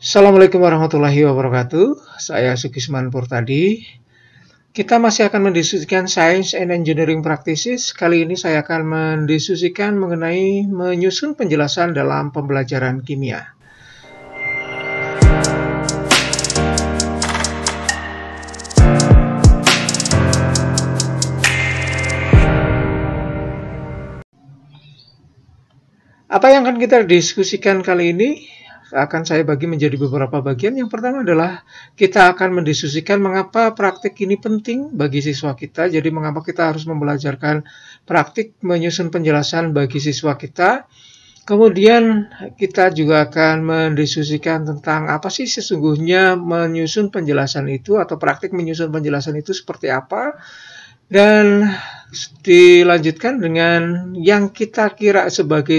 Assalamualaikum warahmatullahi wabarakatuh. Saya Sukisman Purtadi. Kita masih akan mendiskusikan Science and Engineering Practices. Kali ini saya akan mendiskusikan mengenai menyusun penjelasan dalam pembelajaran kimia. Apa yang akan kita diskusikan kali ini? Akan saya bagi menjadi beberapa bagian. Yang pertama adalah kita akan mendiskusikan mengapa praktik ini penting bagi siswa kita. Jadi mengapa kita harus membelajarkan praktik menyusun penjelasan bagi siswa kita. Kemudian kita juga akan mendiskusikan tentang apa sih sesungguhnya menyusun penjelasan itu atau praktik menyusun penjelasan itu seperti apa. Dan dilanjutkan dengan yang kita kira sebagai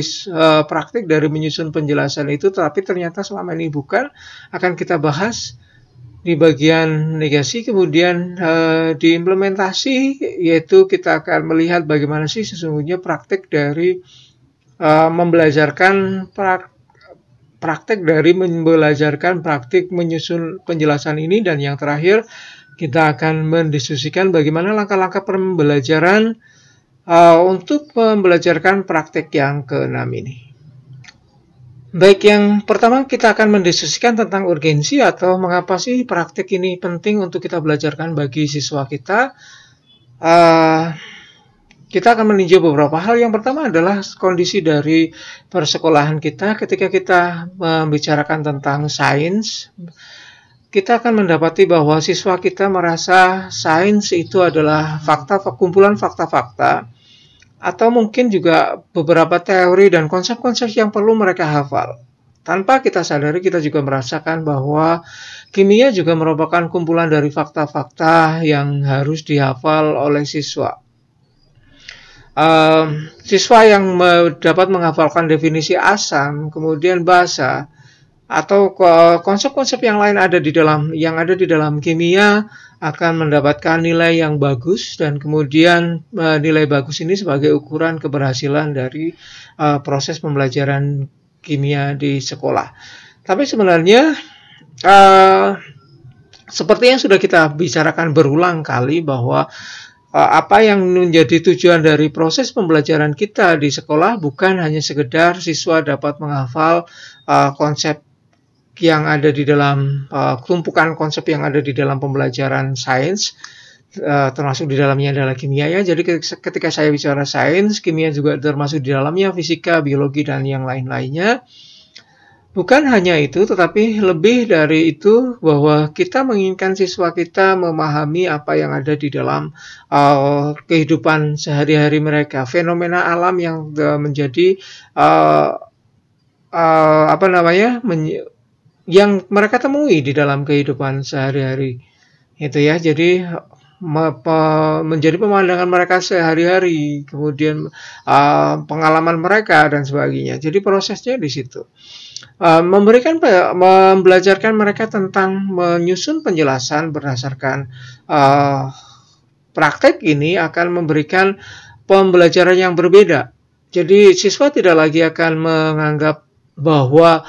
praktik dari menyusun penjelasan itu, tetapi ternyata selama ini bukan, akan kita bahas di bagian negasi. Kemudian diimplementasi, yaitu kita akan melihat bagaimana sih sesungguhnya praktik dari membelajarkan praktik menyusun penjelasan ini. Dan yang terakhir, kita akan mendiskusikan bagaimana langkah-langkah pembelajaran untuk membelajarkan praktek yang ke-6 ini. Baik, yang pertama kita akan mendiskusikan tentang urgensi atau mengapa sih praktek ini penting untuk kita belajarkan bagi siswa kita. Kita akan meninjau beberapa hal. Yang pertama adalah kondisi dari persekolahan kita. Ketika kita membicarakan tentang sains, kita akan mendapati bahwa siswa kita merasa sains itu adalah kumpulan fakta-fakta, atau mungkin juga beberapa teori dan konsep-konsep yang perlu mereka hafal. Tanpa kita sadari, kita juga merasakan bahwa kimia juga merupakan kumpulan dari fakta-fakta yang harus dihafal oleh siswa. Siswa yang dapat menghafalkan definisi asam, kemudian basa, atau konsep-konsep yang lain yang ada di dalam kimia akan mendapatkan nilai yang bagus, dan kemudian nilai bagus ini sebagai ukuran keberhasilan dari proses pembelajaran kimia di sekolah. Tapi sebenarnya seperti yang sudah kita bicarakan berulang kali bahwa apa yang menjadi tujuan dari proses pembelajaran kita di sekolah bukan hanya sekedar siswa dapat menghafal konsep yang ada di dalam tumpukan konsep yang ada di dalam pembelajaran sains, termasuk di dalamnya adalah kimia ya. Jadi ketika saya bicara sains, kimia juga termasuk di dalamnya, fisika, biologi, dan yang lain-lainnya. Bukan hanya itu, tetapi lebih dari itu bahwa kita menginginkan siswa kita memahami apa yang ada di dalam kehidupan sehari-hari mereka, fenomena alam yang menjadi yang mereka temui di dalam kehidupan sehari-hari itu ya. Jadi menjadi pemandangan mereka sehari-hari, kemudian pengalaman mereka dan sebagainya. Jadi prosesnya di situ. Membelajarkan mereka tentang menyusun penjelasan berdasarkan praktek ini akan memberikan pembelajaran yang berbeda. Jadi siswa tidak lagi akan menganggap bahwa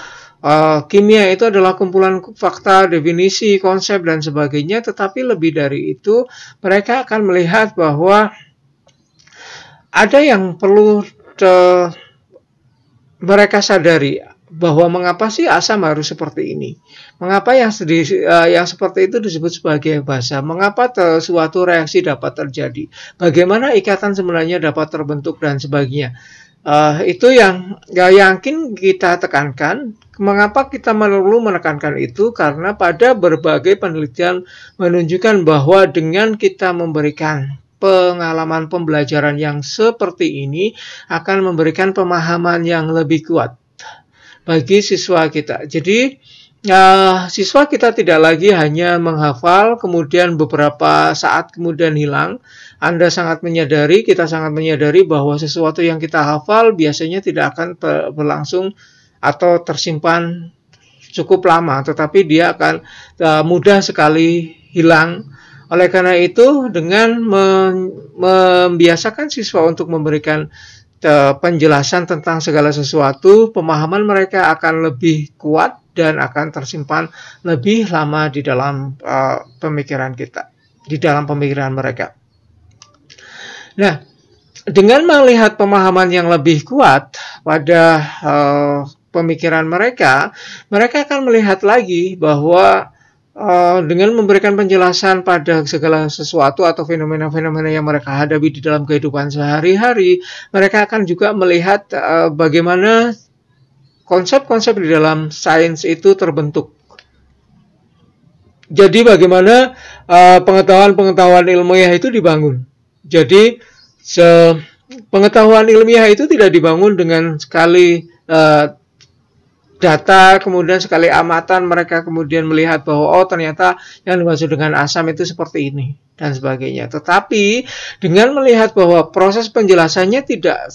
kimia itu adalah kumpulan fakta, definisi, konsep, dan sebagainya, tetapi lebih dari itu, mereka akan melihat bahwa ada yang perlu mereka sadari, bahwa mengapa sih asam harus seperti ini, mengapa yang seperti itu disebut sebagai basa, mengapa suatu reaksi dapat terjadi, bagaimana ikatan sebenarnya dapat terbentuk, dan sebagainya. Itu yang yakin kita tekankan. Mengapa kita perlu menekankan itu? Karena pada berbagai penelitian menunjukkan bahwa dengan kita memberikan pengalaman pembelajaran yang seperti ini akan memberikan pemahaman yang lebih kuat bagi siswa kita. Jadi siswa kita tidak lagi hanya menghafal, kemudian beberapa saat kemudian hilang. Kita sangat menyadari bahwa sesuatu yang kita hafal biasanya tidak akan berlangsung atau tersimpan cukup lama, tetapi dia akan mudah sekali hilang. Oleh karena itu, dengan membiasakan siswa untuk memberikan penjelasan tentang segala sesuatu, pemahaman mereka akan lebih kuat dan akan tersimpan lebih lama di dalam pemikiran kita, di dalam pemikiran mereka. Nah, dengan melihat pemahaman yang lebih kuat pada pemikiran mereka, mereka akan melihat lagi bahwa dengan memberikan penjelasan pada segala sesuatu atau fenomena-fenomena yang mereka hadapi di dalam kehidupan sehari-hari, mereka akan juga melihat bagaimana konsep-konsep di dalam sains itu terbentuk. Jadi bagaimana pengetahuan-pengetahuan ilmiah itu dibangun. Jadi pengetahuan ilmiah itu tidak dibangun dengan sekali data, kemudian sekali amatan mereka kemudian melihat bahwa oh ternyata yang dimaksud dengan asam itu seperti ini dan sebagainya. Tetapi dengan melihat bahwa proses penjelasannya tidak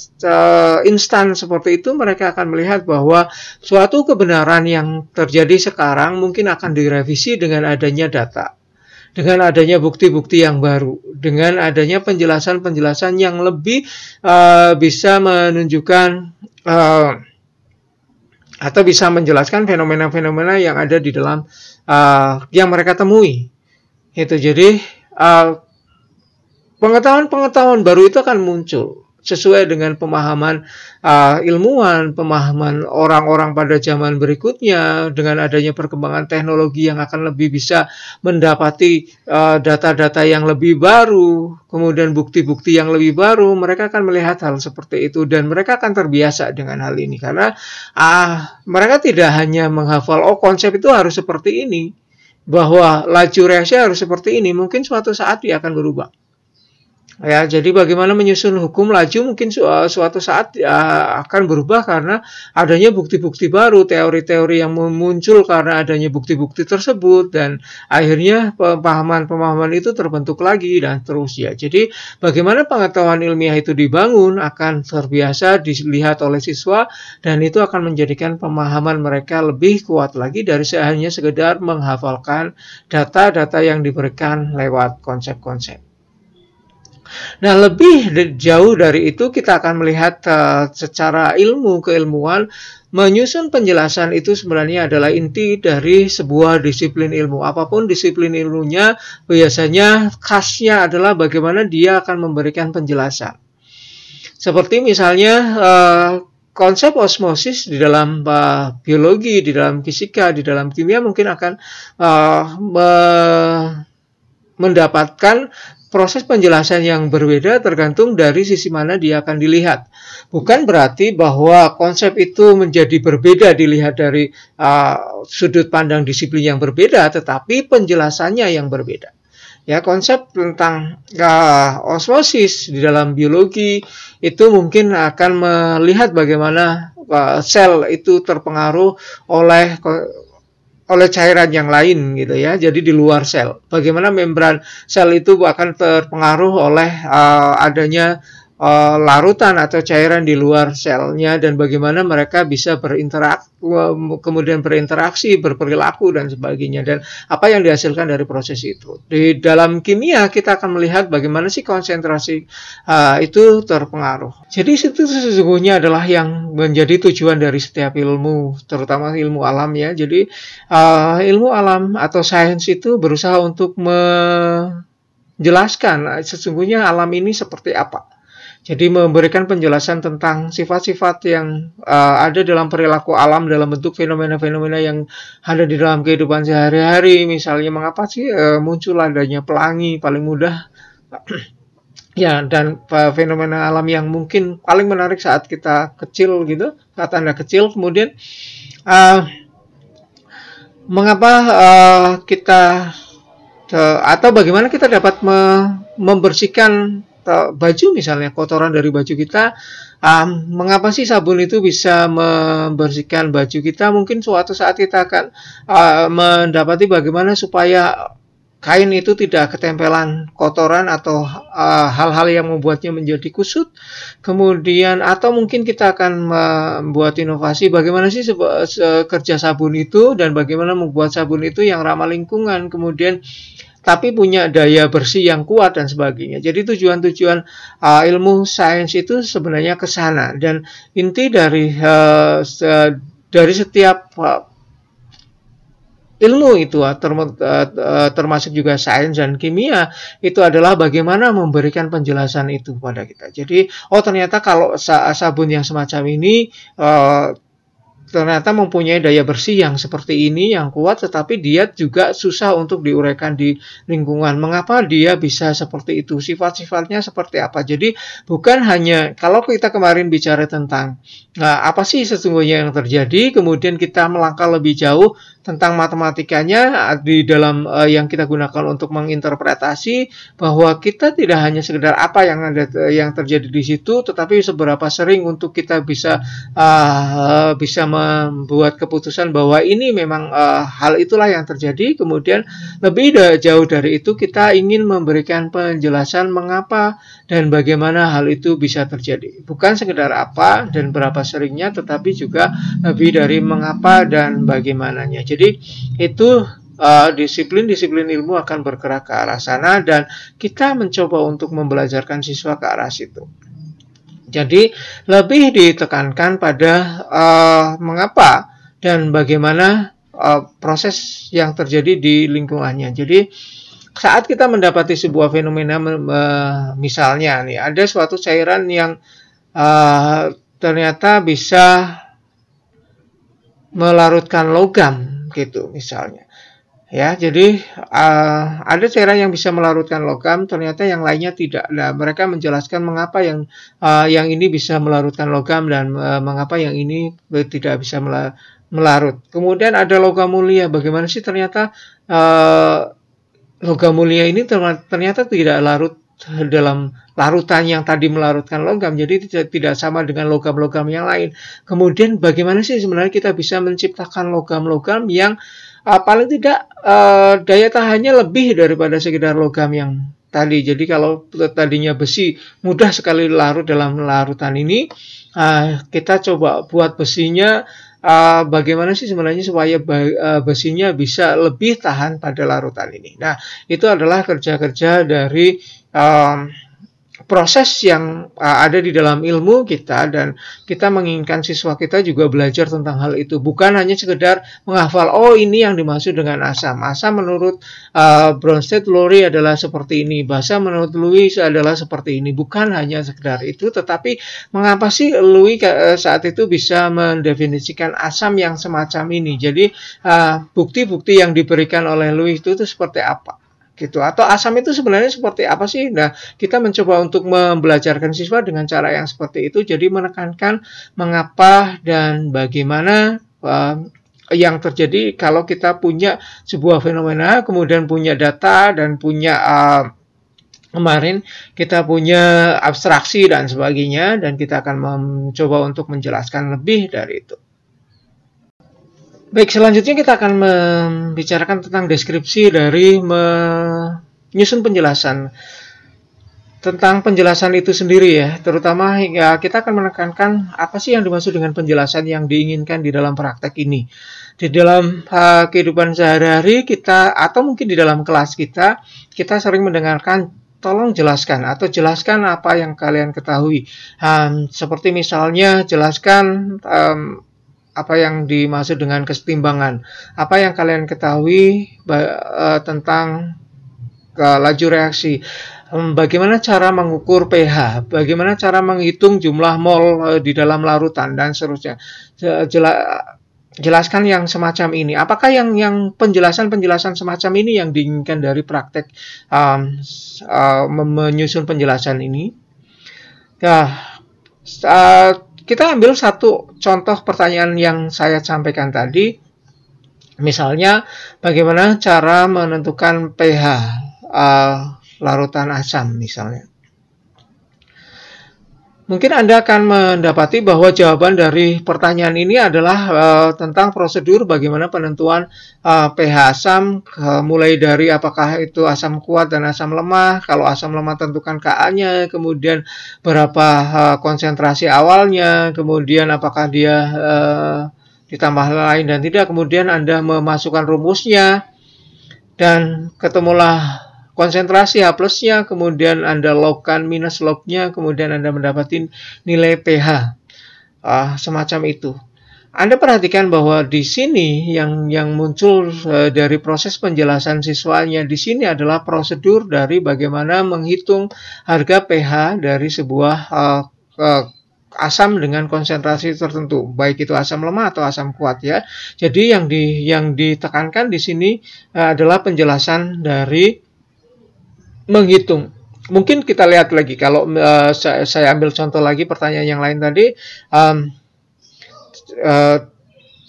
instan seperti itu, mereka akan melihat bahwa suatu kebenaran yang terjadi sekarang mungkin akan direvisi dengan adanya data, dengan adanya bukti-bukti yang baru, dengan adanya penjelasan-penjelasan yang lebih bisa menunjukkan atau bisa menjelaskan fenomena-fenomena yang ada di dalam yang mereka temui. Itu jadi pengetahuan-pengetahuan baru itu akan muncul sesuai dengan pemahaman ilmuwan, pemahaman orang-orang pada zaman berikutnya, dengan adanya perkembangan teknologi yang akan lebih bisa mendapati data-data yang lebih baru, kemudian bukti-bukti yang lebih baru. Mereka akan melihat hal seperti itu dan mereka akan terbiasa dengan hal ini karena mereka tidak hanya menghafal konsep itu harus seperti ini, bahwa laju reaksi harus seperti ini, mungkin suatu saat dia akan berubah. Ya, jadi bagaimana menyusun hukum laju mungkin suatu saat akan berubah karena adanya bukti-bukti baru, teori-teori yang muncul karena adanya bukti-bukti tersebut, dan akhirnya pemahaman-pemahaman itu terbentuk lagi dan terus ya. Jadi bagaimana pengetahuan ilmiah itu dibangun akan terbiasa dilihat oleh siswa dan itu akan menjadikan pemahaman mereka lebih kuat lagi dari hanya sekedar menghafalkan data-data yang diberikan lewat konsep-konsep. Nah, lebih jauh dari itu kita akan melihat secara keilmuan, menyusun penjelasan itu sebenarnya adalah inti dari sebuah disiplin ilmu. Apapun disiplin ilmunya, biasanya khasnya adalah bagaimana dia akan memberikan penjelasan. Seperti misalnya konsep osmosis di dalam biologi, di dalam fisika, di dalam kimia mungkin akan mendapatkan proses penjelasan yang berbeda tergantung dari sisi mana dia akan dilihat. Bukan berarti bahwa konsep itu menjadi berbeda dilihat dari sudut pandang disiplin yang berbeda, tetapi penjelasannya yang berbeda. Ya, konsep tentang osmosis di dalam biologi itu mungkin akan melihat bagaimana sel itu terpengaruh oleh cairan yang lain gitu ya. Jadi di luar sel, bagaimana membran sel itu akan terpengaruh oleh adanya larutan atau cairan di luar selnya dan bagaimana mereka bisa berinteraksi, berperilaku dan sebagainya, dan apa yang dihasilkan dari proses itu. Di dalam kimia kita akan melihat bagaimana sih konsentrasi itu terpengaruh. Jadi itu sesungguhnya adalah yang menjadi tujuan dari setiap ilmu, terutama ilmu alam ya. Jadi ilmu alam atau sains itu berusaha untuk menjelaskan sesungguhnya alam ini seperti apa. Jadi memberikan penjelasan tentang sifat-sifat yang ada dalam perilaku alam dalam bentuk fenomena-fenomena yang ada di dalam kehidupan sehari-hari. Misalnya mengapa sih muncul adanya pelangi paling mudah ya, dan fenomena alam yang mungkin paling menarik saat kita kecil gitu, saat Anda kecil. Kemudian mengapa kita atau bagaimana kita dapat membersihkan baju, misalnya kotoran dari baju kita, mengapa sih sabun itu bisa membersihkan baju kita? Mungkin suatu saat kita akan mendapati bagaimana supaya kain itu tidak ketempelan kotoran atau hal-hal yang membuatnya menjadi kusut. Kemudian atau mungkin kita akan membuat inovasi bagaimana sih kerja sabun itu dan bagaimana membuat sabun itu yang ramah lingkungan, kemudian tapi punya daya bersih yang kuat dan sebagainya. Jadi tujuan-tujuan ilmu sains itu sebenarnya ke sana, dan inti dari setiap ilmu itu, termasuk juga sains dan kimia, itu adalah bagaimana memberikan penjelasan itu pada kita. Jadi, oh ternyata kalau sabun yang semacam ini ternyata mempunyai daya bersih yang seperti ini, yang kuat, tetapi dia juga susah untuk diuraikan di lingkungan. Mengapa dia bisa seperti itu? Sifat-sifatnya seperti apa? Jadi bukan hanya, kalau kita kemarin bicara tentang apa sih sesungguhnya yang terjadi, kemudian kita melangkah lebih jauh tentang matematikanya di dalam yang kita gunakan untuk menginterpretasi, bahwa kita tidak hanya sekedar apa yang terjadi di situ, tetapi seberapa sering untuk kita bisa membuat keputusan bahwa ini memang hal itulah yang terjadi. Kemudian lebih jauh dari itu, kita ingin memberikan penjelasan mengapa dan bagaimana hal itu bisa terjadi. Bukan sekedar apa dan berapa seringnya, tetapi juga lebih dari mengapa dan bagaimananya. Jadi itu disiplin-disiplin ilmu akan bergerak ke arah sana, dan kita mencoba untuk membelajarkan siswa ke arah situ. Jadi lebih ditekankan pada mengapa dan bagaimana proses yang terjadi di lingkungannya. Jadi saat kita mendapati sebuah fenomena, misalnya nih ada suatu cairan yang ternyata bisa melarutkan logam gitu misalnya. Ya, jadi ada cairan yang bisa melarutkan logam, ternyata yang lainnya tidak. Nah, mereka menjelaskan mengapa yang ini bisa melarutkan logam dan mengapa yang ini tidak bisa melarut. Kemudian ada logam mulia. Bagaimana sih ternyata logam mulia ini ternyata tidak larut dalam larutan yang tadi melarutkan logam, jadi tidak sama dengan logam-logam yang lain. Kemudian bagaimana sih sebenarnya kita bisa menciptakan logam-logam yang paling tidak daya tahannya lebih daripada sekedar logam yang tadi. Jadi kalau tadinya besi mudah sekali larut dalam larutan ini, kita coba buat besinya bagaimana sih sebenarnya supaya besinya bisa lebih tahan pada larutan ini. Nah, itu adalah kerja-kerja dari proses yang ada di dalam ilmu kita, dan kita menginginkan siswa kita juga belajar tentang hal itu, bukan hanya sekedar menghafal, oh ini yang dimaksud dengan asam. Asam menurut Bronsted Lowry adalah seperti ini, basa menurut Lewis adalah seperti ini. Bukan hanya sekedar itu, tetapi mengapa sih Lewis saat itu bisa mendefinisikan asam yang semacam ini. Jadi bukti-bukti yang diberikan oleh Lewis itu seperti apa gitu, atau asam itu sebenarnya seperti apa sih. Nah, kita mencoba untuk membelajarkan siswa dengan cara yang seperti itu, jadi menekankan mengapa dan bagaimana yang terjadi kalau kita punya sebuah fenomena, kemudian punya data dan punya kemarin kita punya abstraksi dan sebagainya, dan kita akan mencoba untuk menjelaskan lebih dari itu. Baik, selanjutnya kita akan membicarakan tentang deskripsi dari menyusun penjelasan. Tentang penjelasan itu sendiri ya, terutama kita akan menekankan apa sih yang dimaksud dengan penjelasan yang diinginkan di dalam praktek ini. Di dalam kehidupan sehari-hari kita, atau mungkin di dalam kelas kita sering mendengarkan, tolong jelaskan atau jelaskan apa yang kalian ketahui. Seperti misalnya jelaskan apa yang dimaksud dengan kesetimbangan, apa yang kalian ketahui tentang laju reaksi, bagaimana cara mengukur pH, bagaimana cara menghitung jumlah mol di dalam larutan, dan seterusnya. Jelaskan yang semacam ini. Apakah yang penjelasan-penjelasan semacam ini yang diinginkan dari praktek menyusun penjelasan ini? Kita ambil satu contoh pertanyaan yang saya sampaikan tadi. Misalnya, bagaimana cara menentukan pH larutan asam misalnya. Mungkin Anda akan mendapati bahwa jawaban dari pertanyaan ini adalah tentang prosedur bagaimana penentuan pH asam, mulai dari apakah itu asam kuat dan asam lemah. Kalau asam lemah tentukan Ka-nya, kemudian berapa konsentrasi awalnya, kemudian apakah dia ditambah lain dan tidak, kemudian Anda memasukkan rumusnya, dan ketemulah konsentrasi H plusnya, kemudian Anda logkan minus lognya, kemudian Anda mendapatkan nilai pH semacam itu. Anda perhatikan bahwa di sini yang muncul dari proses penjelasan siswanya di sini adalah prosedur dari bagaimana menghitung harga pH dari sebuah asam dengan konsentrasi tertentu, baik itu asam lemah atau asam kuat ya. Jadi yang ditekankan di sini adalah penjelasan dari menghitung. Mungkin kita lihat lagi kalau saya ambil contoh lagi pertanyaan yang lain tadi.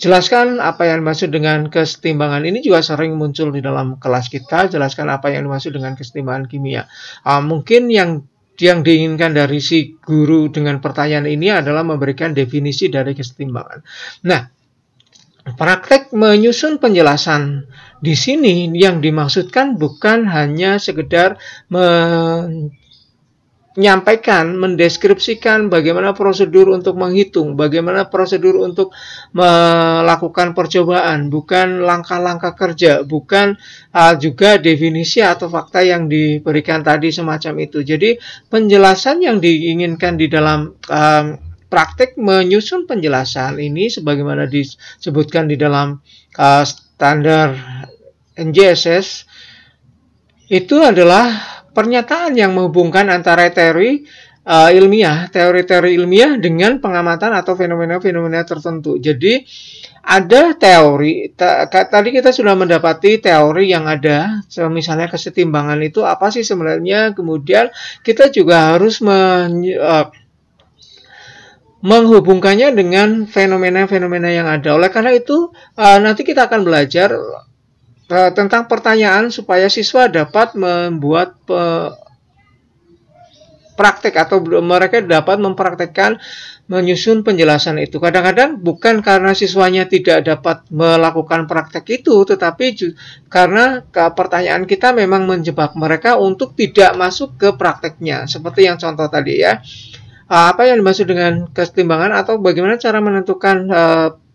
Jelaskan apa yang dimaksud dengan kesetimbangan. Ini juga sering muncul di dalam kelas kita. Jelaskan apa yang dimaksud dengan kesetimbangan kimia. Mungkin yang diinginkan dari si guru dengan pertanyaan ini adalah memberikan definisi dari kesetimbangan. Nah, praktek menyusun penjelasan di sini yang dimaksudkan bukan hanya sekedar menyampaikan, mendeskripsikan bagaimana prosedur untuk menghitung, bagaimana prosedur untuk melakukan percobaan, bukan langkah-langkah kerja, bukan juga definisi atau fakta yang diberikan tadi semacam itu. Jadi penjelasan yang diinginkan di dalam praktek menyusun penjelasan ini sebagaimana disebutkan di dalam standar NJSS itu adalah pernyataan yang menghubungkan antara teori ilmiah dengan pengamatan atau fenomena-fenomena tertentu. Jadi ada teori, tadi kita sudah mendapati teori yang ada, misalnya kesetimbangan itu apa sih sebenarnya, kemudian kita juga harus menghubungkannya dengan fenomena-fenomena yang ada. Oleh karena itu, nanti kita akan belajar tentang pertanyaan supaya siswa dapat membuat praktek atau mereka dapat mempraktekkan menyusun penjelasan itu. Kadang-kadang bukan karena siswanya tidak dapat melakukan praktek itu, tetapi karena pertanyaan kita memang menjebak mereka untuk tidak masuk ke prakteknya. Seperti yang contoh tadi ya. Apa yang dimaksud dengan kesetimbangan atau bagaimana cara menentukan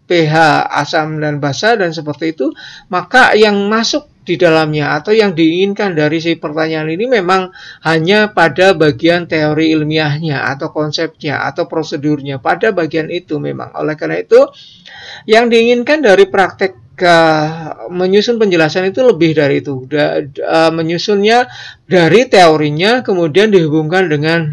pH asam dan basa dan seperti itu, maka yang masuk di dalamnya atau yang diinginkan dari si pertanyaan ini memang hanya pada bagian teori ilmiahnya atau konsepnya atau prosedurnya, pada bagian itu memang. Oleh karena itu yang diinginkan dari praktek menyusun penjelasan itu lebih dari itu, menyusunnya dari teorinya kemudian dihubungkan dengan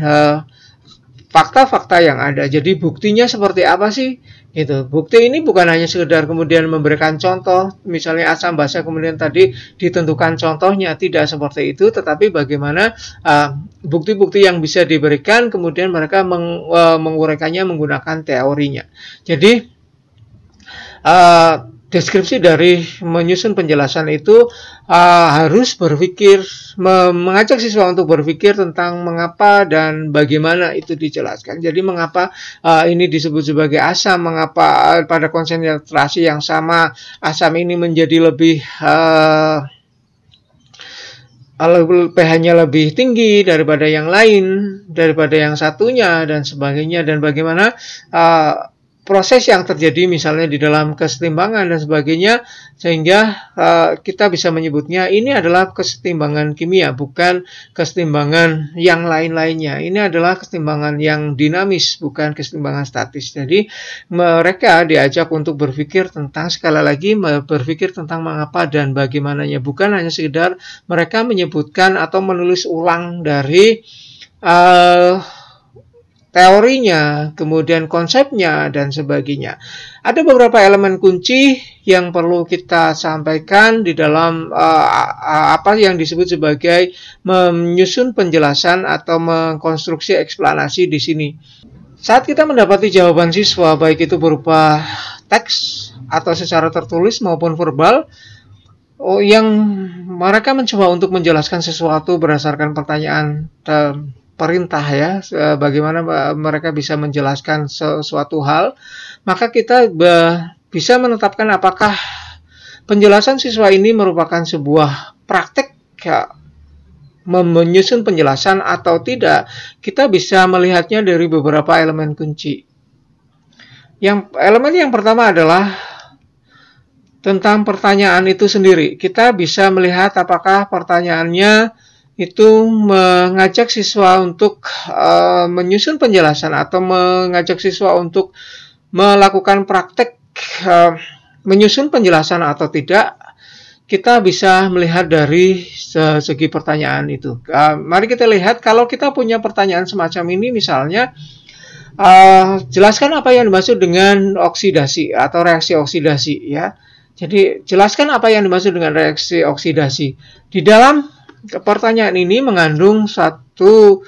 fakta-fakta yang ada. Jadi buktinya seperti apa sih? Gitu. Bukti ini bukan hanya sekedar kemudian memberikan contoh, misalnya asam basa kemudian tadi ditentukan contohnya, tidak seperti itu, tetapi bagaimana bukti-bukti yang bisa diberikan kemudian mereka menguraikannya menggunakan teorinya. Jadi deskripsi dari menyusun penjelasan itu harus berpikir, mengajak siswa untuk berpikir tentang mengapa dan bagaimana itu dijelaskan. Jadi mengapa ini disebut sebagai asam, mengapa pada konsentrasi yang sama asam ini menjadi lebih pH-nya lebih tinggi daripada yang lain, daripada yang satunya dan sebagainya, dan bagaimana proses yang terjadi misalnya di dalam kesetimbangan dan sebagainya, sehingga kita bisa menyebutnya ini adalah kesetimbangan kimia, bukan kesetimbangan yang lain-lainnya. Ini adalah kesetimbangan yang dinamis, bukan kesetimbangan statis. Jadi mereka diajak untuk berpikir tentang, sekali lagi, berpikir tentang mengapa dan bagaimananya, bukan hanya sekedar mereka menyebutkan atau menulis ulang dari teorinya, kemudian konsepnya, dan sebagainya. Ada beberapa elemen kunci yang perlu kita sampaikan di dalam apa yang disebut sebagai menyusun penjelasan atau mengkonstruksi eksplanasi di sini. Saat kita mendapati jawaban siswa, baik itu berupa teks atau secara tertulis maupun verbal, yang mereka mencoba untuk menjelaskan sesuatu berdasarkan pertanyaan perintah ya, bagaimana mereka bisa menjelaskan sesuatu hal, maka kita bisa menetapkan apakah penjelasan siswa ini merupakan sebuah praktek menyusun penjelasan atau tidak. Kita bisa melihatnya dari beberapa elemen kunci. Elemen yang pertama adalah tentang pertanyaan itu sendiri. Kita bisa melihat apakah pertanyaannya itu mengajak siswa untuk menyusun penjelasan atau mengajak siswa untuk melakukan praktek uh, menyusun penjelasan atau tidak, kita bisa melihat dari segi pertanyaan itu. Mari kita lihat kalau kita punya pertanyaan semacam ini, misalnya jelaskan apa yang dimaksud dengan oksidasi atau reaksi oksidasi ya. Jadi jelaskan apa yang dimaksud dengan reaksi oksidasi. Di dalam pertanyaan ini mengandung satu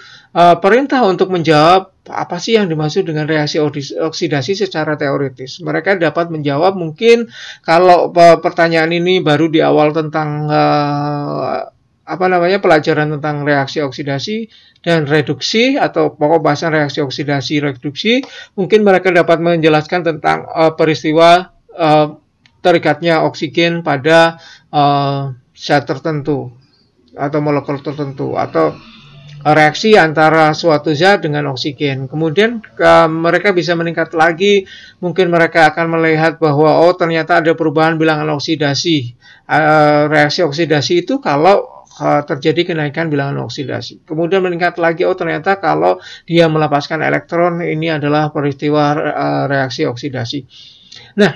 perintah untuk menjawab apa sih yang dimaksud dengan reaksi oksidasi secara teoritis. Mereka dapat menjawab, mungkin kalau pertanyaan ini baru di awal tentang pelajaran tentang reaksi oksidasi dan reduksi atau pokok bahasan reaksi oksidasi reduksi, mungkin mereka dapat menjelaskan tentang peristiwa terikatnya oksigen pada zat tertentu atau molekul tertentu, atau reaksi antara suatu zat dengan oksigen. Kemudian mereka bisa meningkat lagi, mungkin mereka akan melihat bahwa ternyata ada perubahan bilangan oksidasi. Reaksi oksidasi itu kalau terjadi kenaikan bilangan oksidasi. Kemudian meningkat lagi, ternyata kalau dia melepaskan elektron, ini adalah peristiwa reaksi oksidasi. Nah,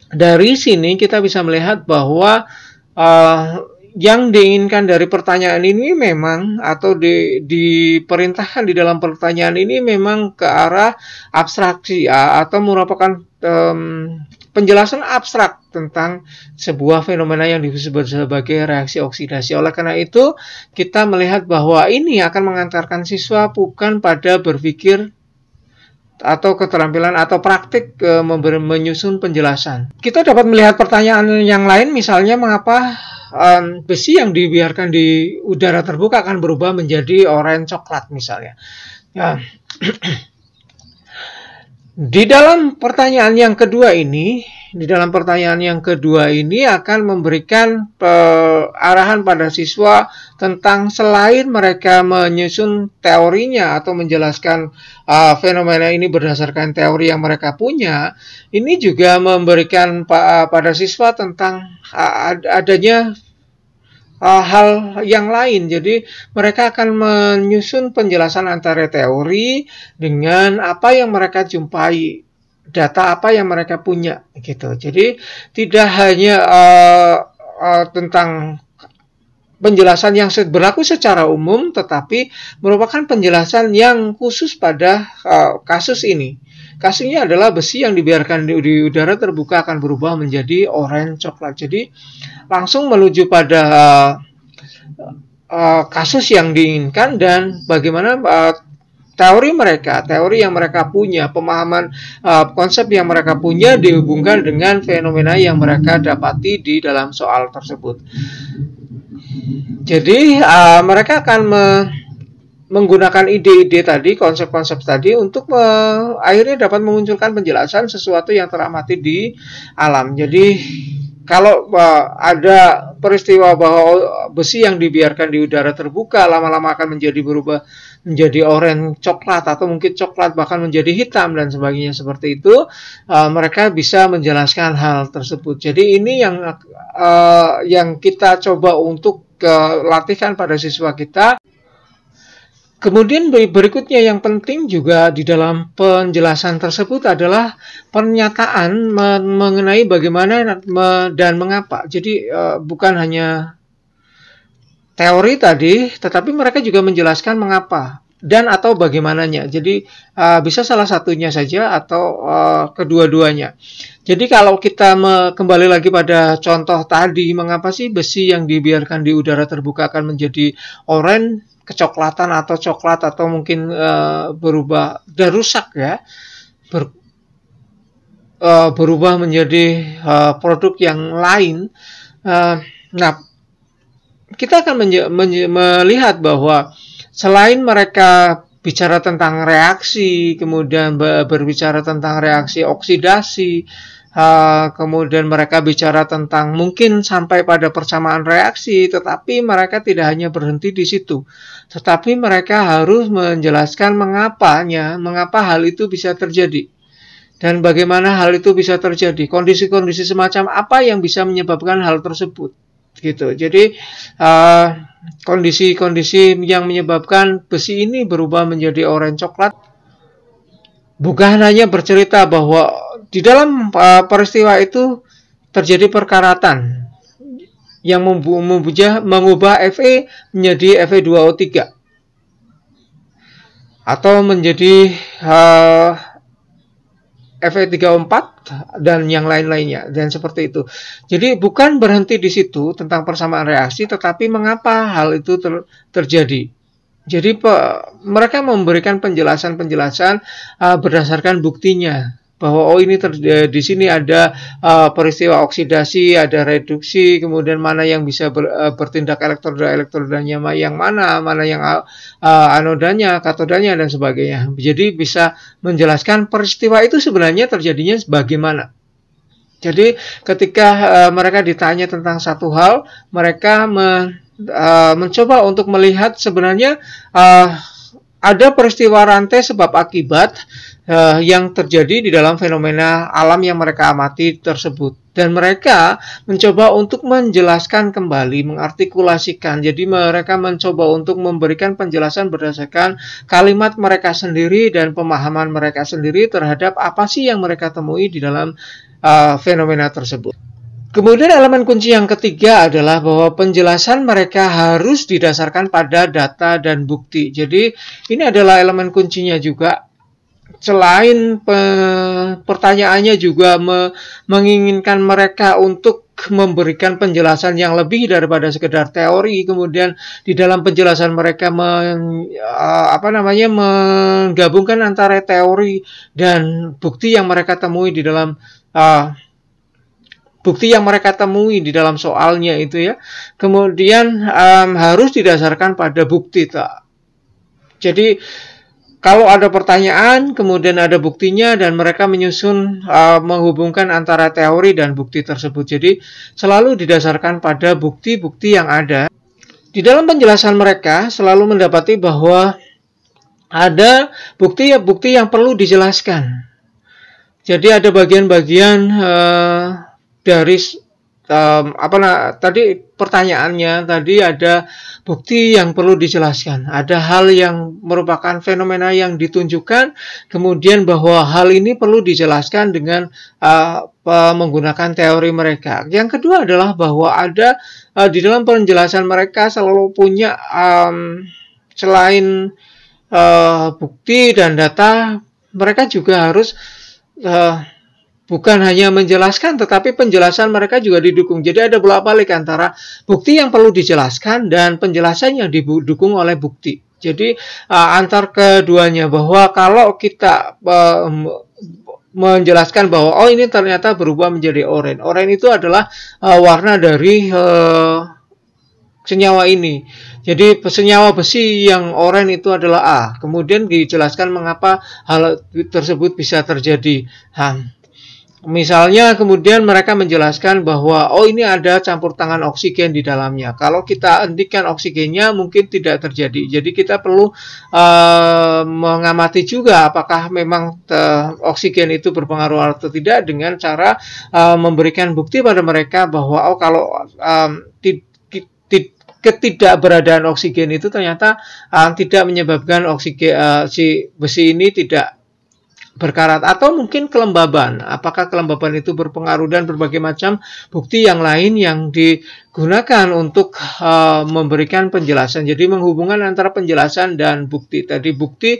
dari sini kita bisa melihat bahwa yang diinginkan dari pertanyaan ini memang, atau diperintahkan di dalam pertanyaan ini memang ke arah abstraksi atau merupakan penjelasan abstrak tentang sebuah fenomena yang disebut sebagai reaksi oksidasi. Oleh karena itu, kita melihat bahwa ini akan mengantarkan siswa bukan pada berpikir atau keterampilan atau praktik menyusun penjelasan. Kita dapat melihat pertanyaan yang lain, misalnya mengapa besi yang dibiarkan di udara terbuka akan berubah menjadi oranye coklat misalnya. Ya. Di dalam pertanyaan yang kedua ini akan memberikan arahan pada siswa tentang, selain mereka menyusun teorinya atau menjelaskan fenomena ini berdasarkan teori yang mereka punya, ini juga memberikan pada siswa tentang adanya hal yang lain. Jadi mereka akan menyusun penjelasan antara teori dengan apa yang mereka jumpai, data apa yang mereka punya gitu. Jadi tidak hanya tentang penjelasan yang berlaku secara umum, tetapi merupakan penjelasan yang khusus pada kasus ini. Kasusnya adalah besi yang dibiarkan di udara terbuka akan berubah menjadi oranye coklat. Jadi langsung menuju pada kasus yang diinginkan dan bagaimana teori yang mereka punya, pemahaman konsep yang mereka punya dihubungkan dengan fenomena yang mereka dapati di dalam soal tersebut. Jadi mereka akan menggunakan ide-ide tadi, konsep-konsep tadi untuk akhirnya dapat memunculkan penjelasan sesuatu yang teramati di alam. Jadi kalau ada peristiwa bahwa besi yang dibiarkan di udara terbuka lama-lama akan berubah menjadi oranye coklat, atau mungkin coklat bahkan menjadi hitam dan sebagainya seperti itu, mereka bisa menjelaskan hal tersebut. Jadi ini yang kita coba untuk latihkan pada siswa kita. Kemudian berikutnya yang penting juga di dalam penjelasan tersebut adalah pernyataan mengenai bagaimana dan mengapa. Jadi bukan hanya teori tadi, tetapi mereka juga menjelaskan mengapa dan atau bagaimananya. Jadi bisa salah satunya saja atau kedua-duanya. Jadi kalau kita kembali lagi pada contoh tadi, mengapa sih besi yang dibiarkan di udara terbuka akan menjadi oranye, kecoklatan atau coklat, atau mungkin berubah dan rusak ya, berubah menjadi produk yang lain. Nah, kita akan melihat bahwa selain mereka bicara tentang reaksi, kemudian berbicara tentang reaksi oksidasi, kemudian mereka bicara tentang mungkin sampai pada persamaan reaksi, tetapi mereka tidak hanya berhenti di situ, tetapi mereka harus menjelaskan mengapa hal itu bisa terjadi dan bagaimana hal itu bisa terjadi, kondisi-kondisi semacam apa yang bisa menyebabkan hal tersebut gitu. Jadi kondisi-kondisi yang menyebabkan besi ini berubah menjadi oranye coklat bukan hanya bercerita bahwa Di dalam peristiwa itu terjadi perkaratan yang mengubah Fe menjadi Fe2O3 atau menjadi Fe3O4 dan yang lain-lainnya, dan seperti itu. Jadi bukan berhenti di situ tentang persamaan reaksi, tetapi mengapa hal itu terjadi. Jadi mereka memberikan penjelasan-penjelasan berdasarkan buktinya, bahwa ini di sini ada peristiwa oksidasi, ada reduksi, kemudian mana yang bisa bertindak elektrodanya yang mana yang anodanya, katodanya, dan sebagainya. Jadi bisa menjelaskan peristiwa itu sebenarnya terjadinya bagaimana. Jadi ketika mereka ditanya tentang satu hal, mereka mencoba untuk melihat sebenarnya ada peristiwa rantai sebab akibat yang terjadi di dalam fenomena alam yang mereka amati tersebut. Dan mereka mencoba untuk menjelaskan kembali, mengartikulasikan. Jadi mereka mencoba untuk memberikan penjelasan berdasarkan kalimat mereka sendiri dan pemahaman mereka sendiri terhadap apa sih yang mereka temui di dalam fenomena tersebut. Kemudian elemen kunci yang ketiga adalah bahwa penjelasan mereka harus didasarkan pada data dan bukti. Jadi ini adalah elemen kuncinya juga. Selain pertanyaannya juga menginginkan mereka untuk memberikan penjelasan yang lebih daripada sekedar teori. Kemudian di dalam penjelasan mereka menggabungkan antara teori dan bukti yang mereka temui di dalam soalnya itu ya. Kemudian harus didasarkan pada bukti tak. Jadi kalau ada pertanyaan, kemudian ada buktinya, dan mereka menyusun menghubungkan antara teori dan bukti tersebut. Jadi selalu didasarkan pada bukti-bukti yang ada. Di dalam penjelasan mereka selalu mendapati bahwa ada bukti-bukti yang perlu dijelaskan. Jadi ada bagian-bagian dari tadi pertanyaannya tadi ada bukti yang perlu dijelaskan, ada hal yang merupakan fenomena yang ditunjukkan, kemudian bahwa hal ini perlu dijelaskan dengan menggunakan teori mereka. Yang kedua adalah bahwa ada di dalam penjelasan mereka selalu punya selain bukti dan data, mereka juga harus bukan hanya menjelaskan, tetapi penjelasan mereka juga didukung. Jadi ada bolak-balik antara bukti yang perlu dijelaskan dan penjelasan yang didukung oleh bukti. Jadi antar keduanya, bahwa kalau kita menjelaskan bahwa ini ternyata berubah menjadi oranye. Oranye itu adalah warna dari senyawa ini. Jadi senyawa besi yang oranye itu adalah A. Kemudian dijelaskan mengapa hal tersebut bisa terjadi. Misalnya kemudian mereka menjelaskan bahwa ini ada campur tangan oksigen di dalamnya. Kalau kita hentikan oksigennya mungkin tidak terjadi. Jadi kita perlu mengamati juga apakah memang oksigen itu berpengaruh atau tidak, dengan cara memberikan bukti pada mereka bahwa kalau ketidakberadaan oksigen itu ternyata tidak menyebabkan oksigen si besi ini tidak berkarat, atau mungkin kelembaban. Apakah kelembaban itu berpengaruh, dan berbagai macam bukti yang lain yang digunakan untuk memberikan penjelasan. Jadi menghubungkan antara penjelasan dan bukti. Tadi bukti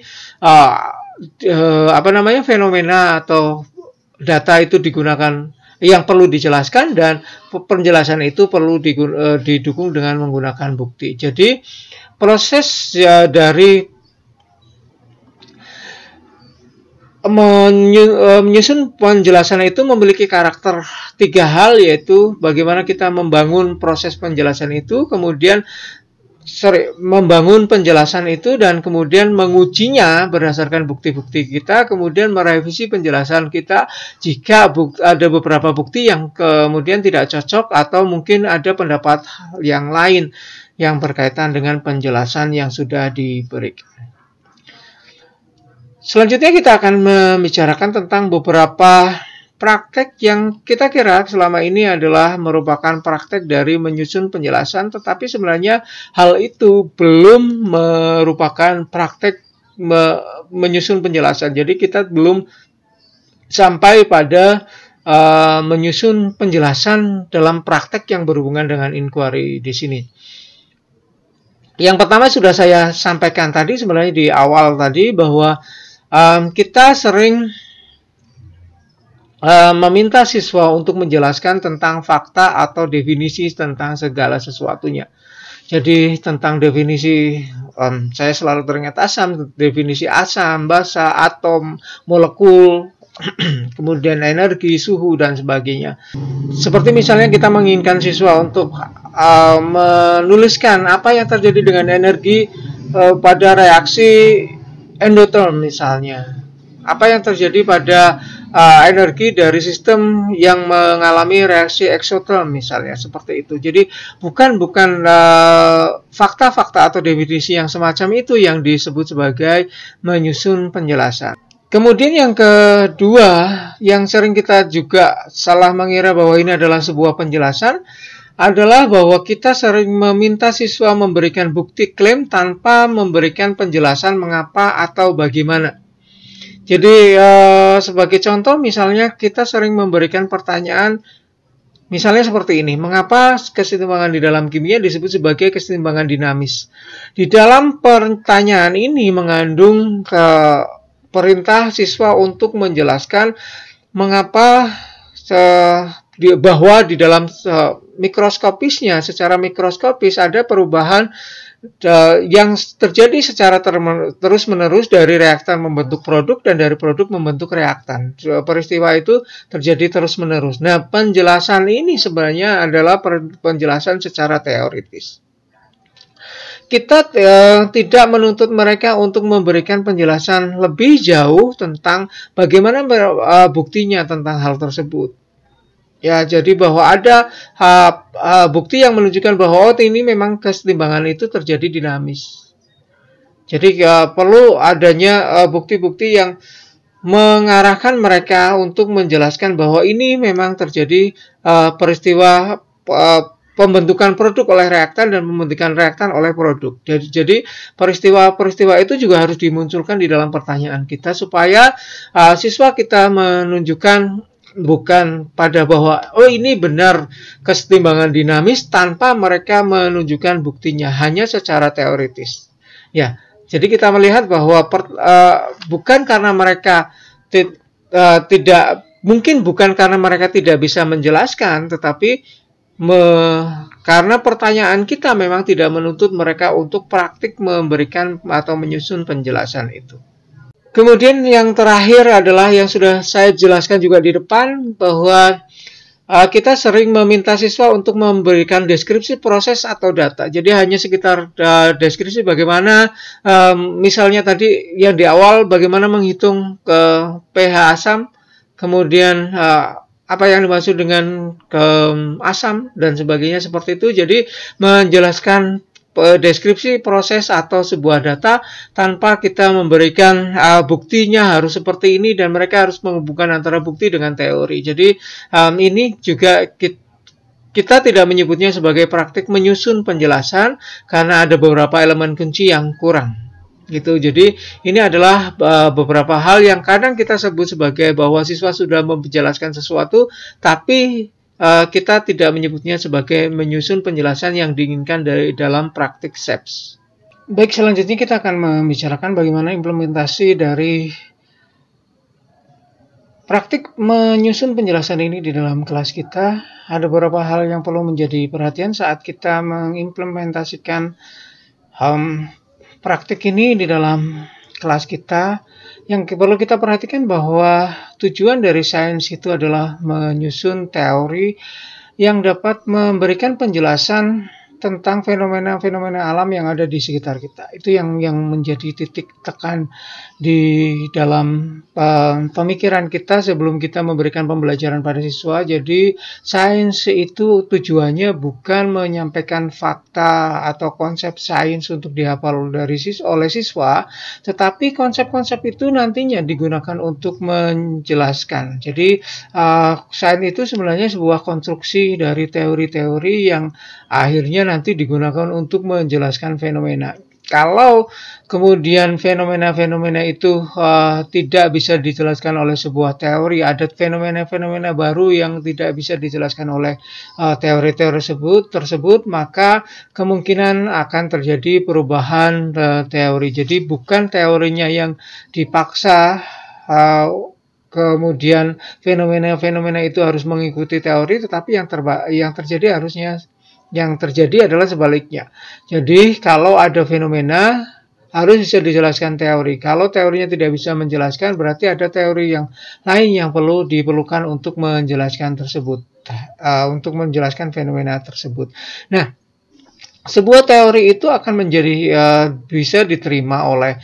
fenomena atau data itu digunakan yang perlu dijelaskan, dan penjelasan itu perlu didukung dengan menggunakan bukti. Jadi proses dari menyusun penjelasan itu memiliki karakter 3 hal, yaitu bagaimana kita membangun proses penjelasan itu, kemudian membangun penjelasan itu, dan kemudian mengujinya berdasarkan bukti-bukti kita, kemudian merevisi penjelasan kita jika ada beberapa bukti yang kemudian tidak cocok, atau mungkin ada pendapat yang lain yang berkaitan dengan penjelasan yang sudah diberikan. Selanjutnya kita akan membicarakan tentang beberapa praktek yang kita kira selama ini adalah merupakan praktek dari menyusun penjelasan, tetapi sebenarnya hal itu belum merupakan praktek menyusun penjelasan. Jadi kita belum sampai pada menyusun penjelasan dalam praktek yang berhubungan dengan inquiry di sini. Yang pertama sudah saya sampaikan tadi sebenarnya di awal tadi bahwa kita sering meminta siswa untuk menjelaskan tentang fakta atau definisi tentang segala sesuatunya. Jadi tentang definisi, saya selalu teringat asam, definisi asam, basa, atom, molekul, kemudian energi, suhu, dan sebagainya. Seperti misalnya kita menginginkan siswa untuk menuliskan apa yang terjadi dengan energi pada reaksi endotherm misalnya. Apa yang terjadi pada energi dari sistem yang mengalami reaksi exotherm misalnya, seperti itu. Jadi bukan fakta-fakta atau definisi yang semacam itu yang disebut sebagai menyusun penjelasan. Kemudian yang kedua, yang sering kita juga salah mengira bahwa ini adalah sebuah penjelasan, adalah bahwa kita sering meminta siswa memberikan bukti klaim tanpa memberikan penjelasan mengapa atau bagaimana. Jadi sebagai contoh misalnya kita sering memberikan pertanyaan misalnya seperti ini, mengapa kesetimbangan di dalam kimia disebut sebagai kesetimbangan dinamis? Di dalam pertanyaan ini mengandung perintah siswa untuk menjelaskan mengapa bahwa di dalam mikroskopisnya, secara mikroskopis ada perubahan yang terjadi secara terus-menerus dari reaktan membentuk produk dan dari produk membentuk reaktan. Peristiwa itu terjadi terus-menerus. Nah, penjelasan ini sebenarnya adalah penjelasan secara teoritis. Kita tidak menuntut mereka untuk memberikan penjelasan lebih jauh tentang bagaimana buktinya tentang hal tersebut. Ya, jadi bahwa ada bukti yang menunjukkan bahwa ini memang kesetimbangan itu terjadi dinamis. Jadi perlu adanya bukti-bukti yang mengarahkan mereka untuk menjelaskan bahwa ini memang terjadi peristiwa pembentukan produk oleh reaktan dan pembentukan reaktan oleh produk. Jadi peristiwa-peristiwa itu juga harus dimunculkan di dalam pertanyaan kita supaya siswa kita menunjukkan bukan pada bahwa ini benar kesetimbangan dinamis tanpa mereka menunjukkan buktinya, hanya secara teoritis. Ya, jadi kita melihat bahwa bukan karena mereka bukan karena mereka tidak bisa menjelaskan, tetapi karena pertanyaan kita memang tidak menuntut mereka untuk praktik memberikan atau menyusun penjelasan itu. Kemudian yang terakhir adalah yang sudah saya jelaskan juga di depan, bahwa kita sering meminta siswa untuk memberikan deskripsi proses atau data. Jadi hanya sekitar deskripsi bagaimana, misalnya tadi yang di awal bagaimana menghitung ke pH asam, kemudian apa yang dimaksud dengan asam dan sebagainya seperti itu. Jadi menjelaskan deskripsi proses atau sebuah data tanpa kita memberikan buktinya harus seperti ini dan mereka harus menghubungkan antara bukti dengan teori. Jadi ini juga kita tidak menyebutnya sebagai praktik menyusun penjelasan karena ada beberapa elemen kunci yang kurang. Gitu. Jadi ini adalah beberapa hal yang kadang kita sebut sebagai bahwa siswa sudah menjelaskan sesuatu, tapi kita tidak menyebutnya sebagai menyusun penjelasan yang diinginkan dari dalam praktik SEPS. Baik, selanjutnya kita akan membicarakan bagaimana implementasi dari praktik menyusun penjelasan ini di dalam kelas kita. Ada beberapa hal yang perlu menjadi perhatian saat kita mengimplementasikan praktik ini di dalam kelas kita. Yang perlu kita perhatikan bahwa tujuan dari sains itu adalah menyusun teori yang dapat memberikan penjelasan tentang fenomena-fenomena alam yang ada di sekitar kita. Itu yang menjadi titik tekan di dalam pemikiran kita sebelum kita memberikan pembelajaran pada siswa. Jadi sains itu tujuannya bukan menyampaikan fakta atau konsep sains untuk dihafal oleh siswa, tetapi konsep-konsep itu nantinya digunakan untuk menjelaskan. Jadi sains itu sebenarnya sebuah konstruksi dari teori-teori yang akhirnya nanti digunakan untuk menjelaskan fenomena. Kalau kemudian fenomena-fenomena itu tidak bisa dijelaskan oleh sebuah teori, ada fenomena-fenomena baru yang tidak bisa dijelaskan oleh teori-teori tersebut, maka kemungkinan akan terjadi perubahan teori. Jadi bukan teorinya yang dipaksa, kemudian fenomena-fenomena itu harus mengikuti teori, tetapi yang terjadi harusnya yang terjadi adalah sebaliknya. Jadi kalau ada fenomena harus bisa dijelaskan teori. Kalau teorinya tidak bisa menjelaskan, berarti ada teori yang lain yang diperlukan untuk menjelaskan tersebut, untuk menjelaskan fenomena tersebut. Nah, sebuah teori itu akan menjadi bisa diterima oleh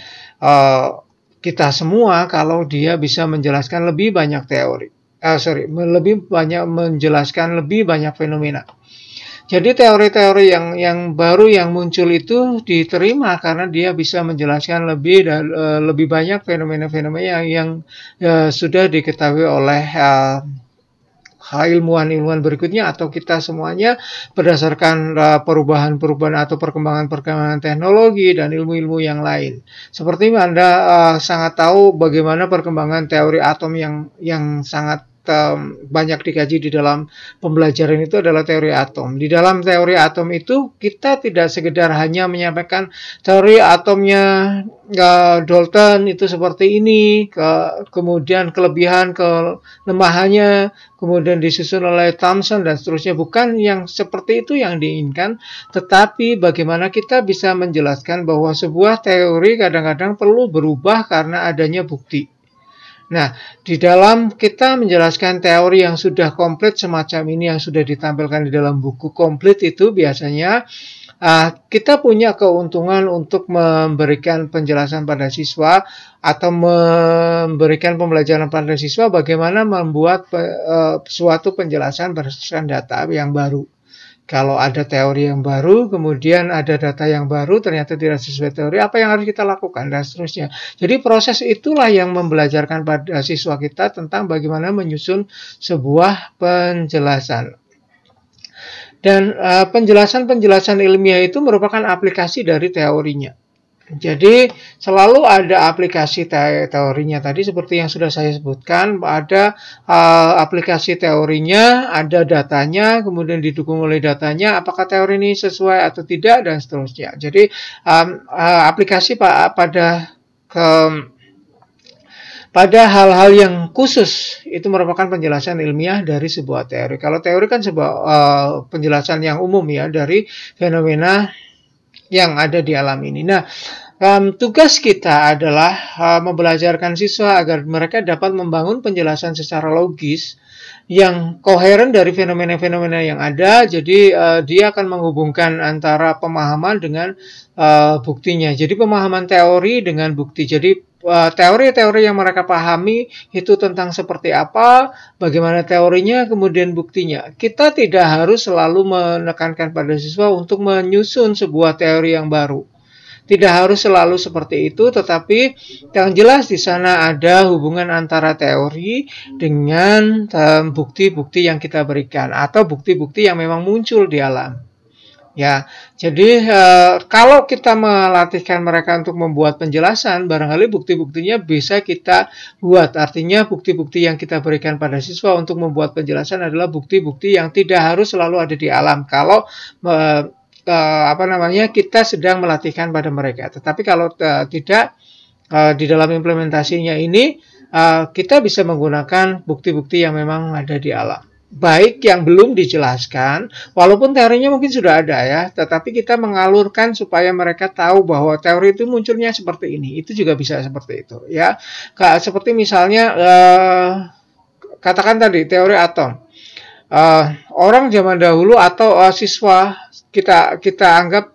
kita semua kalau dia bisa menjelaskan lebih banyak teori. Lebih banyak menjelaskan lebih banyak fenomena. Jadi teori-teori yang baru yang muncul itu diterima karena dia bisa menjelaskan lebih banyak fenomena-fenomena yang sudah diketahui oleh ilmuwan-ilmuwan berikutnya atau kita semuanya berdasarkan perubahan-perubahan atau perkembangan-perkembangan teknologi dan ilmu-ilmu yang lain. Seperti Anda sangat tahu bagaimana perkembangan teori atom yang sangat banyak dikaji di dalam pembelajaran itu adalah teori atom. Di dalam teori atom itu kita tidak sekedar hanya menyampaikan teori atomnya Dalton itu seperti ini, kemudian kelebihan kelemahannya, kemudian disusun oleh Thomson dan seterusnya. Bukan yang seperti itu yang diinginkan, tetapi bagaimana kita bisa menjelaskan bahwa sebuah teori kadang-kadang perlu berubah karena adanya bukti. Nah, di dalam kita menjelaskan teori yang sudah komplit semacam ini yang sudah ditampilkan di dalam buku komplit itu biasanya kita punya keuntungan untuk memberikan penjelasan pada siswa atau memberikan pembelajaran pada siswa bagaimana membuat suatu penjelasan berdasarkan data yang baru. Kalau ada teori yang baru, kemudian ada data yang baru, ternyata tidak sesuai teori, apa yang harus kita lakukan, dan seterusnya. Jadi proses itulah yang membelajarkan pada siswa kita tentang bagaimana menyusun sebuah penjelasan. Dan penjelasan-penjelasan ilmiah itu merupakan aplikasi dari teorinya. Jadi selalu ada aplikasi teorinya tadi seperti yang sudah saya sebutkan, ada aplikasi teorinya, ada datanya, kemudian didukung oleh datanya, apakah teori ini sesuai atau tidak dan seterusnya. Jadi aplikasi pada hal-hal yang khusus itu merupakan penjelasan ilmiah dari sebuah teori. Kalau teori kan sebuah penjelasan yang umum ya dari fenomena yang ada di alam ini. Nah, tugas kita adalah membelajarkan siswa agar mereka dapat membangun penjelasan secara logis yang koheren dari fenomena-fenomena yang ada. Jadi dia akan menghubungkan antara pemahaman dengan buktinya. Jadi pemahaman teori dengan bukti. Jadi teori-teori yang mereka pahami itu tentang seperti apa, bagaimana teorinya, kemudian buktinya. Kita tidak harus selalu menekankan pada siswa untuk menyusun sebuah teori yang baru. Tidak harus selalu seperti itu, tetapi yang jelas di sana ada hubungan antara teori dengan bukti-bukti yang kita berikan atau bukti-bukti yang memang muncul di alam. Ya, jadi kalau kita melatihkan mereka untuk membuat penjelasan, barangkali bukti-buktinya bisa kita buat. Artinya bukti-bukti yang kita berikan pada siswa untuk membuat penjelasan adalah bukti-bukti yang tidak harus selalu ada di alam. Kalau kita sedang melatihkan pada mereka. Tetapi kalau tidak di dalam implementasinya ini kita bisa menggunakan bukti-bukti yang memang ada di alam. Baik yang belum dijelaskan, walaupun teorinya mungkin sudah ada ya, tetapi kita mengalurkan supaya mereka tahu bahwa teori itu munculnya seperti ini. Itu juga bisa seperti itu ya. Seperti misalnya katakan tadi teori atom. Orang zaman dahulu atau siswa kita anggap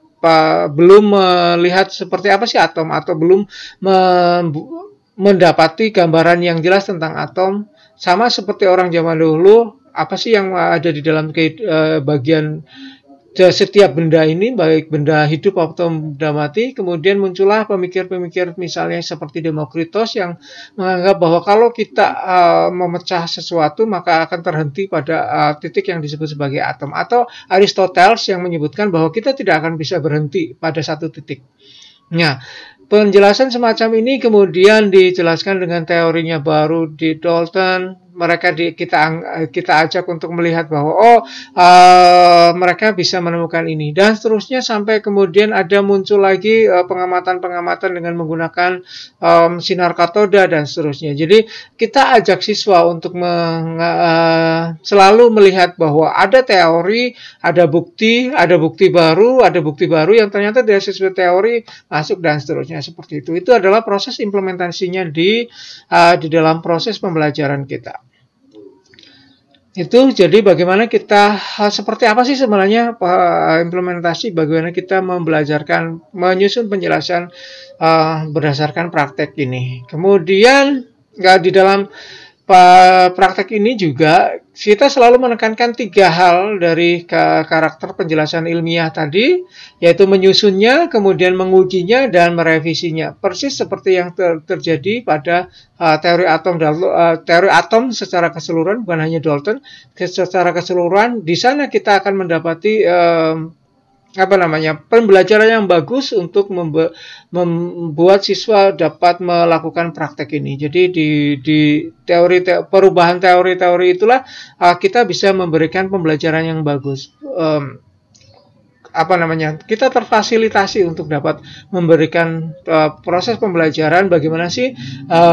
belum melihat seperti apa sih atom atau belum mendapati gambaran yang jelas tentang atom. Sama seperti orang zaman dahulu, apa sih yang ada di dalam bagian setiap benda ini, baik benda hidup atau benda mati. Kemudian muncullah pemikir-pemikir misalnya seperti Demokritos yang menganggap bahwa kalau kita memecah sesuatu maka akan terhenti pada titik yang disebut sebagai atom. Atau Aristoteles yang menyebutkan bahwa kita tidak akan bisa berhenti pada satu titik. Nah, penjelasan semacam ini kemudian dijelaskan dengan teorinya baru di Dalton. Kita ajak untuk melihat bahwa mereka bisa menemukan ini dan seterusnya sampai kemudian ada muncul lagi pengamatan-pengamatan dengan menggunakan sinar katoda dan seterusnya. Jadi kita ajak siswa untuk selalu melihat bahwa ada teori, ada bukti baru yang ternyata dari sesuai teori masuk dan seterusnya seperti itu. Itu adalah proses implementasinya di dalam proses pembelajaran kita. Itu jadi bagaimana kita seperti apa sih sebenarnya implementasi, bagaimana kita menyusun penjelasan berdasarkan praktek ini. Kemudian di dalam praktek ini juga kita selalu menekankan 3 hal dari karakter penjelasan ilmiah tadi, yaitu menyusunnya, kemudian mengujinya, dan merevisinya. Persis seperti yang terjadi pada teori atom secara keseluruhan, bukan hanya Dalton, secara keseluruhan. Di sana kita akan mendapati pembelajaran yang bagus untuk membuat siswa dapat melakukan praktek ini. Jadi di perubahan teori-teori itulah kita bisa memberikan pembelajaran yang bagus. Kita terfasilitasi untuk dapat memberikan proses pembelajaran bagaimana sih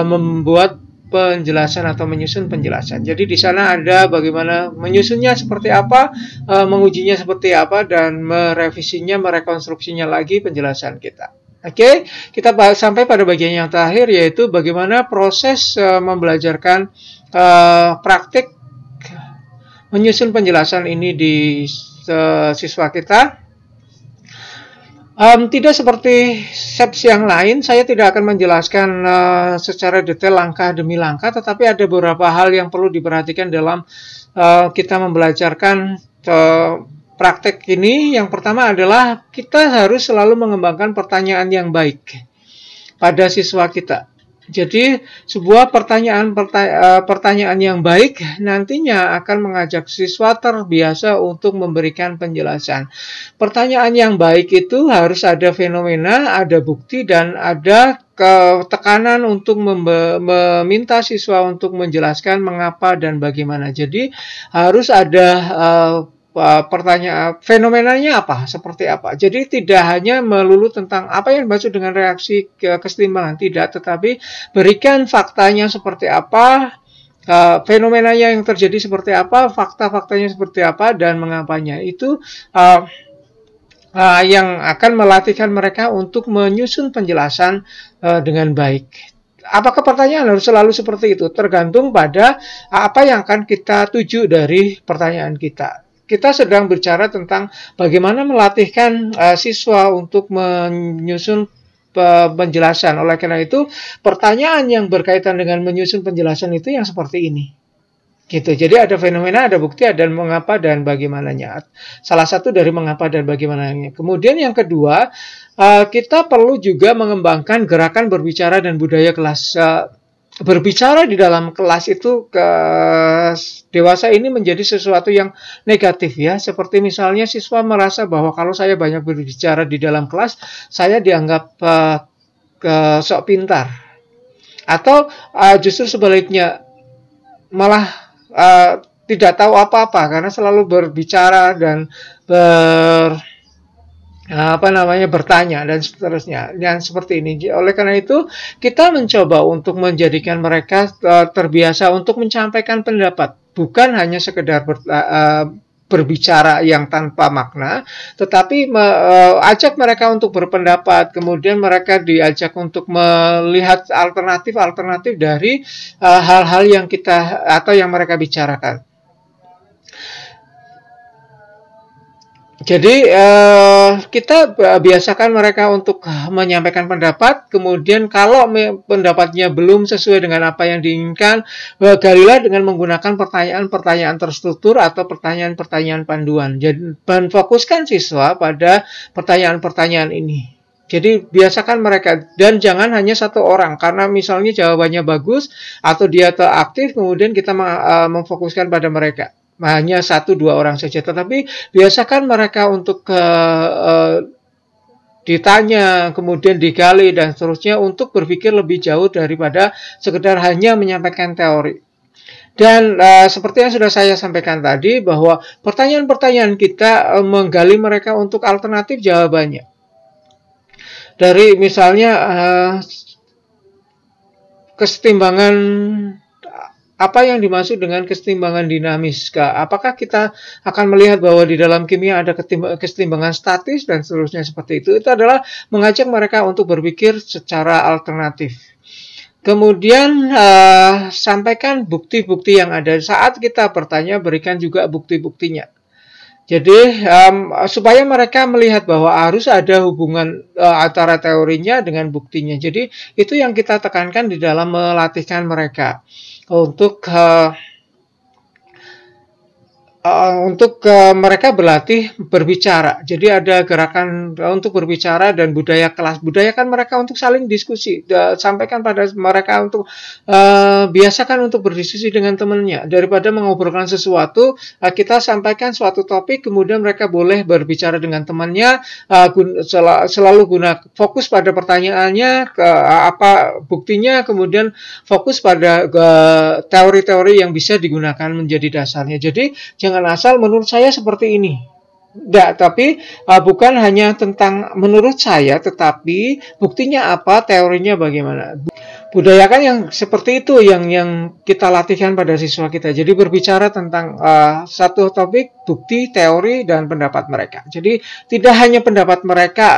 membuat penjelasan atau menyusun penjelasan. Jadi di sana ada bagaimana menyusunnya seperti apa, mengujinya seperti apa, dan merevisinya, merekonstruksinya lagi penjelasan kita. Oke, kita sampai pada bagian yang terakhir, yaitu bagaimana proses membelajarkan praktik menyusun penjelasan ini di siswa kita. Tidak seperti SEPS yang lain, saya tidak akan menjelaskan secara detail langkah demi langkah, tetapi ada beberapa hal yang perlu diperhatikan dalam kita membelajarkan praktek ini. Yang pertama adalah kita harus selalu mengembangkan pertanyaan yang baik pada siswa kita. Jadi sebuah pertanyaan yang baik nantinya akan mengajak siswa terbiasa untuk memberikan penjelasan. Pertanyaan yang baik itu harus ada fenomena, ada bukti, dan ada tekanan untuk meminta siswa untuk menjelaskan mengapa dan bagaimana. Jadi harus ada pertanyaan fenomenanya apa, seperti apa. Jadi tidak hanya melulu tentang apa yang dimaksud dengan reaksi kesetimbangan, tidak, tetapi berikan faktanya seperti apa, fenomenanya yang terjadi seperti apa, fakta-faktanya seperti apa, dan mengapanya. Itu yang akan melatihkan mereka untuk menyusun penjelasan dengan baik. Apakah pertanyaan harus selalu seperti itu? Tergantung pada apa yang akan kita tuju dari pertanyaan kita. Kita sedang bicara tentang bagaimana melatihkan siswa untuk menyusun penjelasan. Oleh karena itu, pertanyaan yang berkaitan dengan menyusun penjelasan itu yang seperti ini. Gitu. Jadi ada fenomena, ada bukti, ada mengapa dan bagaimananya. Salah satu dari mengapa dan bagaimananya. Kemudian yang kedua, kita perlu juga mengembangkan gerakan berbicara dan budaya kelas. Berbicara di dalam kelas itu dewasa ini menjadi sesuatu yang negatif ya, seperti misalnya siswa merasa bahwa kalau saya banyak berbicara di dalam kelas saya dianggap sok pintar, atau justru sebaliknya malah tidak tahu apa-apa karena selalu berbicara dan bertanya dan seterusnya, yang seperti ini. Oleh karena itu kita mencoba untuk menjadikan mereka terbiasa untuk menyampaikan pendapat, bukan hanya sekedar berbicara yang tanpa makna, tetapi ajak mereka untuk berpendapat, kemudian mereka diajak untuk melihat alternatif dari hal-hal yang kita atau yang mereka bicarakan. Jadi kita biasakan mereka untuk menyampaikan pendapat, kemudian kalau pendapatnya belum sesuai dengan apa yang diinginkan, galilah dengan menggunakan pertanyaan-pertanyaan terstruktur atau pertanyaan-pertanyaan panduan. Dan fokuskan siswa pada pertanyaan-pertanyaan ini. Jadi biasakan mereka, dan jangan hanya satu orang, karena misalnya jawabannya bagus atau dia aktif, kemudian kita memfokuskan pada mereka. Hanya 1-2 orang saja, tetapi biasakan mereka untuk ditanya, kemudian digali dan seterusnya untuk berpikir lebih jauh daripada sekedar hanya menyampaikan teori. Dan seperti yang sudah saya sampaikan tadi, bahwa pertanyaan-pertanyaan kita menggali mereka untuk alternatif jawabannya. Dari misalnya kesetimbangan, apa yang dimaksud dengan kesetimbangan dinamis? Apakah kita akan melihat bahwa di dalam kimia ada kesetimbangan statis dan seterusnya seperti itu? Itu adalah mengajak mereka untuk berpikir secara alternatif. Kemudian sampaikan bukti-bukti yang ada. Saat kita bertanya, berikan juga bukti-buktinya. Jadi supaya mereka melihat bahwa harus ada hubungan antara teorinya dengan buktinya. Jadi itu yang kita tekankan di dalam melatihkan mereka untuk mereka berlatih berbicara. Jadi ada gerakan untuk berbicara dan budaya kelas. Budayakan mereka untuk saling diskusi. Sampaikan pada mereka untuk biasakan untuk berdiskusi dengan temannya. Daripada mengobrolkan sesuatu, kita sampaikan suatu topik, kemudian mereka boleh berbicara dengan temannya, selalu fokus pada pertanyaannya, apa buktinya, kemudian fokus pada teori-teori yang bisa digunakan menjadi dasarnya. Jadi jangan asal menurut saya seperti ini. Tapi bukan hanya tentang menurut saya, tetapi buktinya apa, teorinya bagaimana. Budayakan yang seperti itu yang kita latihkan pada siswa kita. Jadi berbicara tentang satu topik, bukti, teori, dan pendapat mereka. Jadi tidak hanya pendapat mereka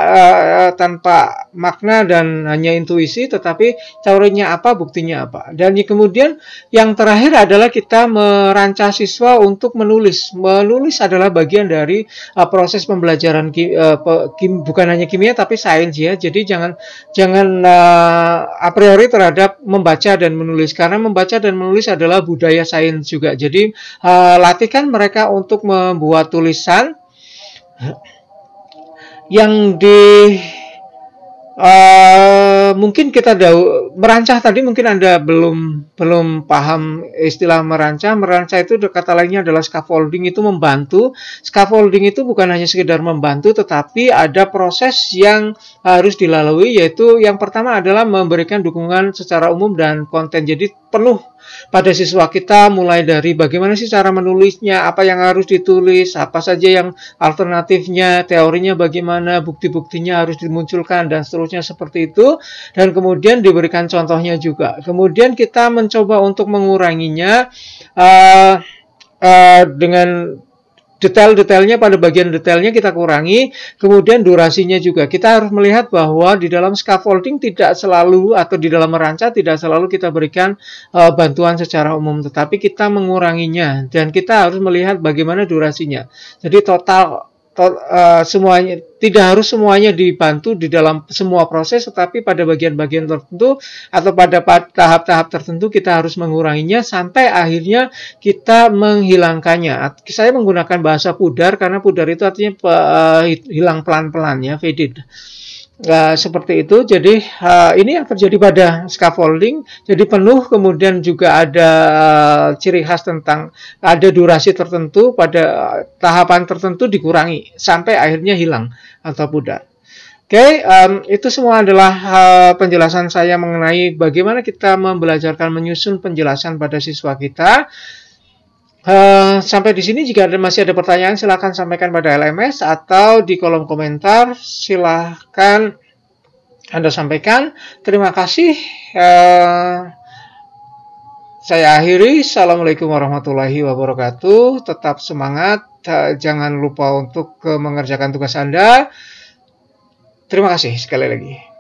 tanpa makna dan hanya intuisi, tetapi teorinya apa, buktinya apa. Dan kemudian yang terakhir adalah kita merancang siswa untuk menulis. Menulis adalah bagian dari proses pembelajaran bukan hanya kimia tapi sains ya. Jadi jangan a priori terhadap membaca dan menulis, karena membaca dan menulis adalah budaya sains juga. Jadi latihkan mereka untuk membuat tulisan yang mungkin kita merancang tadi, mungkin Anda belum paham istilah merancang. Merancang itu kata lainnya adalah scaffolding, itu membantu. Scaffolding itu bukan hanya sekedar membantu, tetapi ada proses yang harus dilalui, yaitu yang pertama adalah memberikan dukungan secara umum dan konten. Jadi penuh pada siswa kita, mulai dari bagaimana sih cara menulisnya, apa yang harus ditulis, apa saja yang alternatifnya, teorinya bagaimana, bukti-buktinya harus dimunculkan, dan seterusnya seperti itu. Dan kemudian diberikan contohnya juga. Kemudian kita mencoba untuk menguranginya dengan detail-detailnya, pada bagian detailnya kita kurangi, kemudian durasinya juga. Kita harus melihat bahwa di dalam scaffolding tidak selalu, atau di dalam merancang tidak selalu kita berikan bantuan secara umum, tetapi kita menguranginya, dan kita harus melihat bagaimana durasinya. Jadi semuanya, tidak harus semuanya dibantu di dalam semua proses, tetapi pada bagian-bagian tertentu atau pada tahap-tahap tertentu kita harus menguranginya sampai akhirnya kita menghilangkannya. Saya menggunakan bahasa pudar karena pudar itu artinya hilang pelan-pelan ya, faded. Seperti itu. Jadi ini yang terjadi pada scaffolding. Jadi penuh, kemudian juga ada ciri khas tentang ada durasi tertentu, pada tahapan tertentu dikurangi sampai akhirnya hilang atau pudar. Oke, itu semua adalah penjelasan saya mengenai bagaimana kita membelajarkan menyusun penjelasan pada siswa kita. Sampai di sini, jika masih ada pertanyaan silahkan sampaikan pada LMS atau di kolom komentar, silahkan Anda sampaikan. Terima kasih. Saya akhiri. Assalamualaikum warahmatullahi wabarakatuh. Tetap semangat. Jangan lupa untuk mengerjakan tugas Anda. Terima kasih sekali lagi.